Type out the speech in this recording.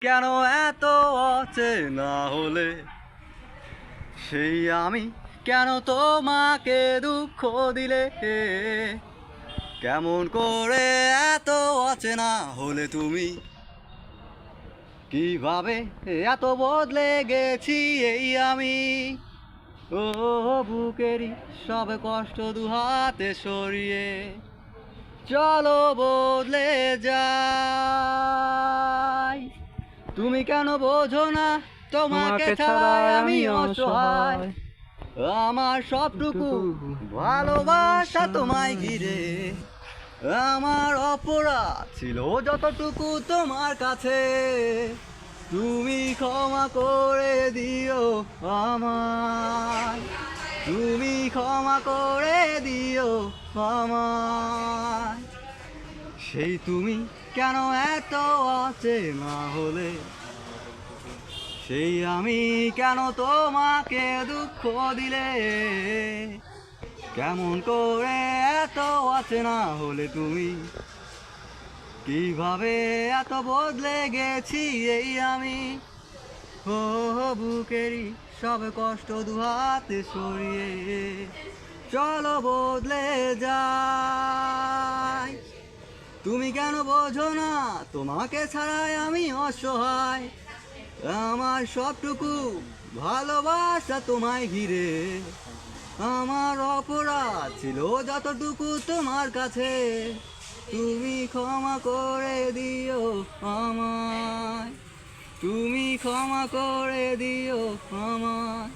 কেন এত অচেনা হলে সেই আমি কেন তোমাকে দুঃখ দিলে কেমন করে এত অচেনা হলে তুমি কিভাবে এত বদলে গেছি এই আমি ও বুকেরই সব কষ্ট দুহাতে সরিয়ে চলো বদলে যাই। তুমি কেন বোঝো না তোমাকে ছাড়াই আমি অসহায়, আমার সবটুকু ভালোবাসা তোমায় ঘিরে, আমার অপরাধ ছিল যতটুকু তোমার কাছে, তুমি ক্ষমা করে দিও আমায়, তুমি ক্ষমা করে দিও আমায়। সেই তুমি কেন এত অচেনা হলে, সেই আমি কেন তোমাকে দুঃখ দিলে, কেমন করে এত অচেনা হলে তুমি, কিভাবে এত বদলে গেছি এই আমি ও বুকেরই সব কষ্ট দুহাতে সরিয়ে চলো বদলে যাই। তুমি কেন বোঝো না তোমাকে ছাড়াই আমি অসহায়, আমার সবটুকু ভালোবাসা তোমায় ঘিরে, আমার অপরাধ ছিল যতটুকু তোমার কাছে, তুমি ক্ষমা করে দিও আমায়, তুমি ক্ষমা করে দিও আমায়।